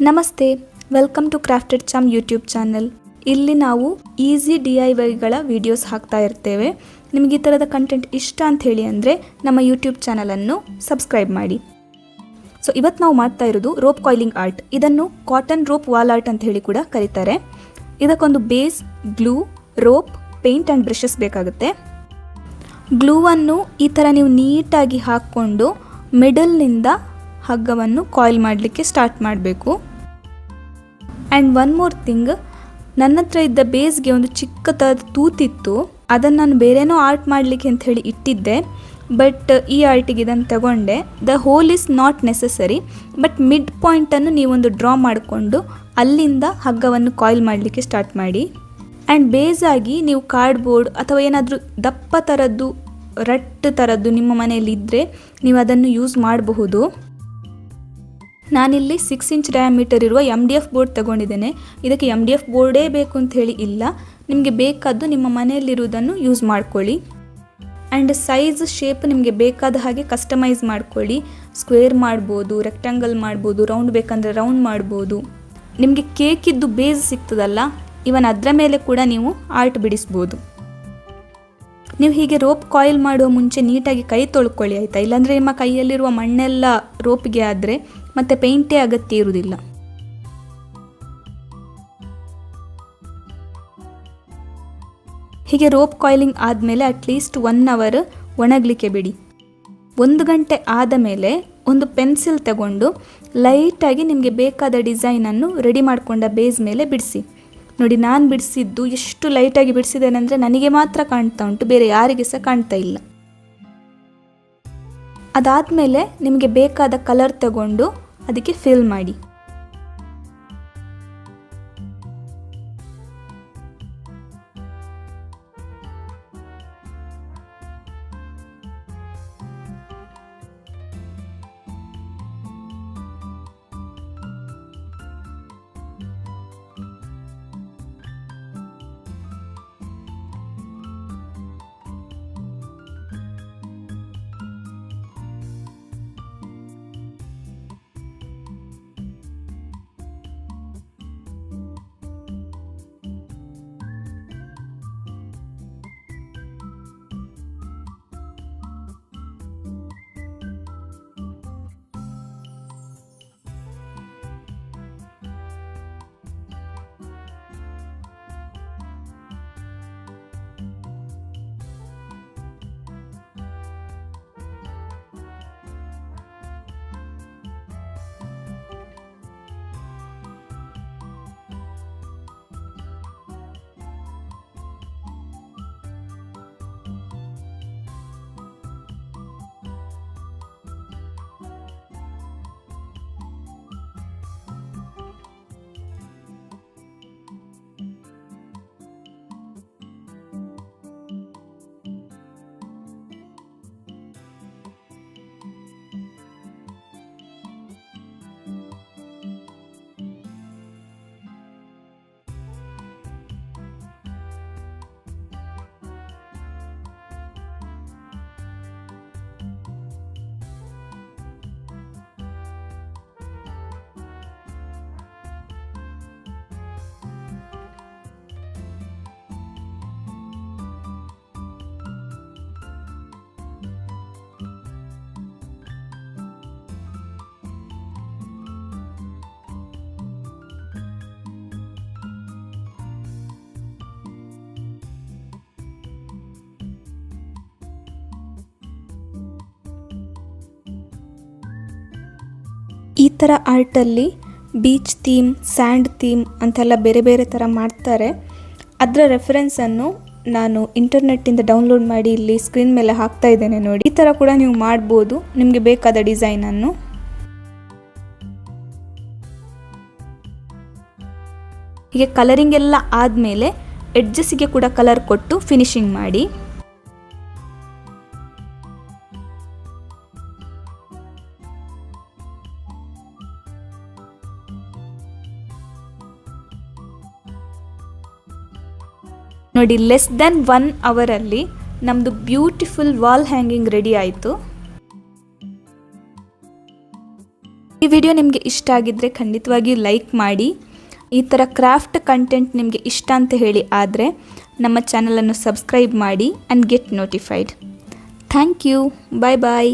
ನಮಸ್ತೆ, welcome to Crafted Charm YouTube channel. ಇಲ್ಲಿ ನಾವು ಈಸಿ DIYಗಳ ವಿಡಿಯೋಸ್ ಹಾಕ್ತಾ ಇರ್ತೇವೆ. ನಿಮಗೆ ಈ ಥರದ ಕಂಟೆಂಟ್ ಇಷ್ಟ ಅಂತ ಹೇಳಿ ಅಂದರೆ ನಮ್ಮ ಯೂಟ್ಯೂಬ್ ಚಾನಲನ್ನು ಸಬ್ಸ್ಕ್ರೈಬ್ ಮಾಡಿ. ಸೊ ಇವತ್ತು ನಾವು ಮಾಡ್ತಾ ಇರೋದು ರೋಪ್ ಕಾಯಿಲಿಂಗ್ ಆರ್ಟ್. ಇದನ್ನು ಕಾಟನ್ ರೋಪ್ ವಾಲ್ ಆರ್ಟ್ ಅಂತ ಹೇಳಿ ಕೂಡ ಕರೀತಾರೆ. ಇದಕ್ಕೊಂದು base, glue, rope, paint and brushes ಬೇಕಾಗುತ್ತೆ. ಗ್ಲೂವನ್ನು ಈ ಥರ ನೀವು ನೀಟಾಗಿ ಹಾಕ್ಕೊಂಡು ಮಿಡಲ್ನಿಂದ ಹಗ್ಗವನ್ನು ಕಾಯಿಲ್ ಮಾಡಲಿಕ್ಕೆ ಸ್ಟಾರ್ಟ್ ಮಾಡಬೇಕು. ಆ್ಯಂಡ್ ಒನ್ ಮೋರ್ ಥಿಂಗ್, ನನ್ನ ಹತ್ರ ಇದ್ದ ಬೇಸ್ಗೆ ಒಂದು ಚಿಕ್ಕ ಥರದ ತೂತಿತ್ತು. ಅದನ್ನು ನಾನು ಬೇರೆನೋ ಆರ್ಟ್ ಮಾಡಲಿಕ್ಕೆ ಅಂತ ಹೇಳಿ ಇಟ್ಟಿದ್ದೆ, ಬಟ್ ಈ ಆರ್ಟಿಗೆ ಇದನ್ನು ತಗೊಂಡೆ. The whole is not necessary, but mid ಪಾಯಿಂಟನ್ನು ನೀವೊಂದು ಡ್ರಾ ಮಾಡಿಕೊಂಡು ಅಲ್ಲಿಂದ ಹಗ್ಗವನ್ನು ಕಾಯಿಲ್ ಮಾಡಲಿಕ್ಕೆ ಸ್ಟಾರ್ಟ್ ಮಾಡಿ. ಆ್ಯಂಡ್ ಬೇಸಾಗಿ ನೀವು ಕಾರ್ಡ್ಬೋರ್ಡ್ ಅಥವಾ ಏನಾದರೂ ದಪ್ಪ ಥರದ್ದು ರಟ್ಟು ಥರದ್ದು ನಿಮ್ಮ ಮನೆಯಲ್ಲಿ ಇದ್ದರೆ ನೀವು ಅದನ್ನು ಯೂಸ್ ಮಾಡಬಹುದು. ನಾನಿಲ್ಲಿ 6 ಇಂಚ್ ಡಯಾಮೀಟರ್ ಇರುವ MDF ಬೋರ್ಡ್ ತಗೊಂಡಿದ್ದೇನೆ. ಇದಕ್ಕೆ MDF ಬೋರ್ಡೇ ಬೇಕು ಅಂತ ಹೇಳಿ ಇಲ್ಲ, ನಿಮಗೆ ಬೇಕಾದ್ದು ನಿಮ್ಮ ಮನೆಯಲ್ಲಿರುವುದನ್ನು ಯೂಸ್ ಮಾಡ್ಕೊಳ್ಳಿ. ಆ್ಯಂಡ್ ಸೈಜ್ ಶೇಪ್ ನಿಮಗೆ ಬೇಕಾದ ಹಾಗೆ ಕಸ್ಟಮೈಸ್ ಮಾಡ್ಕೊಳ್ಳಿ. ಸ್ಕ್ವೇರ್ ಮಾಡ್ಬೋದು, ರೆಕ್ಟ್ಯಾಂಗಲ್ ಮಾಡ್ಬೋದು, ರೌಂಡ್ ಬೇಕಂದರೆ ರೌಂಡ್ ಮಾಡ್ಬೋದು. ನಿಮಗೆ ಕೇಕಿದ್ದು ಬೇಸ್ ಸಿಗ್ತದಲ್ಲ, ಇವನ್ ಅದರ ಮೇಲೆ ಕೂಡ ನೀವು ಆರ್ಟ್ ಬಿಡಿಸ್ಬೋದು. ನೀವು ಹೀಗೆ ರೋಪ್ ಕಾಯಿಲ್ ಮಾಡುವ ಮುಂಚೆ ನೀಟಾಗಿ ಕೈ ತೊಳ್ಕೊಳ್ಳಿ, ಆಯಿತಾ? ಇಲ್ಲಾಂದರೆ ನಿಮ್ಮ ಕೈಯಲ್ಲಿರುವ ಮಣ್ಣೆಲ್ಲ ರೋಪ್ಗೆ ಆದರೆ ಮತ್ತೆ ಪೇಂಟೇ ಅಗತ್ಯ ಇರುವುದಿಲ್ಲ. ಹೀಗೆ ರೋಪ್ ಕಾಯಿಲಿಂಗ್ ಆದಮೇಲೆ ಅಟ್ಲೀಸ್ಟ್ 1 ಅವರ್ ಒಣಗಲಿಕ್ಕೆ ಬಿಡಿ. 1 ಗಂಟೆ ಆದ ಮೇಲೆ ಒಂದು ಪೆನ್ಸಿಲ್ ತಗೊಂಡು ಲೈಟಾಗಿ ನಿಮಗೆ ಬೇಕಾದ ಡಿಸೈನನ್ನು ರೆಡಿ ಮಾಡಿಕೊಂಡ ಬೇಸ್ ಮೇಲೆ ಬಿಡಿಸಿ. ನೋಡಿ, ನಾನು ಬಿಡಿಸಿದ್ದು ಎಷ್ಟು ಲೈಟಾಗಿ ಬಿಡಿಸಿದ್ದೇನೆ ಅಂದರೆ ನನಗೆ ಮಾತ್ರ ಕಾಣ್ತಾ ಉಂಟು, ಬೇರೆ ಯಾರಿಗೆ ಸಹ ಕಾಣ್ತಾ ಇಲ್ಲ. ಅದಾದಮೇಲೆ ನಿಮಗೆ ಬೇಕಾದ ಕಲರ್ ತಗೊಂಡು ಅದಕ್ಕೆ ಫಿಲ್ ಮಾಡಿ. ಈ ಥರ ಆರ್ಟಲ್ಲಿ ಬೀಚ್ ಥೀಮ್, ಸ್ಯಾಂಡ್ ಥೀಮ್ ಅಂತೆಲ್ಲ ಬೇರೆ ಬೇರೆ ಥರ ಮಾಡ್ತಾರೆ. ಅದರ ರೆಫರೆನ್ಸನ್ನು ನಾನು ಇಂಟರ್ನೆಟ್ಟಿಂದ ಡೌನ್ಲೋಡ್ ಮಾಡಿ ಇಲ್ಲಿ ಸ್ಕ್ರೀನ್ ಮೇಲೆ ಹಾಕ್ತಾ ಇದ್ದೇನೆ ನೋಡಿ. ಈ ಥರ ಕೂಡ ನೀವು ಮಾಡ್ಬೋದು ನಿಮಗೆ ಬೇಕಾದ ಡಿಸೈನನ್ನು. ಹೀಗೆ ಕಲರಿಂಗ್ ಎಲ್ಲ ಆದಮೇಲೆ ಎಡ್ಜಸ್ಸಿಗೆ ಕೂಡ ಕಲರ್ ಕೊಟ್ಟು ಫಿನಿಶಿಂಗ್ ಮಾಡಿ. ನೋಡಿ, ಲೆಸ್ ದೆನ್ 1 ಅವರಲ್ಲಿ ನಮ್ಮದು ಬ್ಯೂಟಿಫುಲ್ ವಾಲ್ ಹ್ಯಾಂಗಿಂಗ್ ರೆಡಿ ಆಯಿತು. ಈ ವಿಡಿಯೋ ನಿಮಗೆ ಇಷ್ಟ ಆಗಿದ್ದರೆ ಖಂಡಿತವಾಗಿಯೂ ಲೈಕ್ ಮಾಡಿ. ಈ ಥರ ಕ್ರಾಫ್ಟ್ ಕಂಟೆಂಟ್ ನಿಮಗೆ ಇಷ್ಟ ಅಂತ ಹೇಳಿ ಆದರೆ ನಮ್ಮ ಚಾನಲನ್ನು ಸಬ್ಸ್ಕ್ರೈಬ್ ಮಾಡಿ and get notified. Thank you. Bye bye.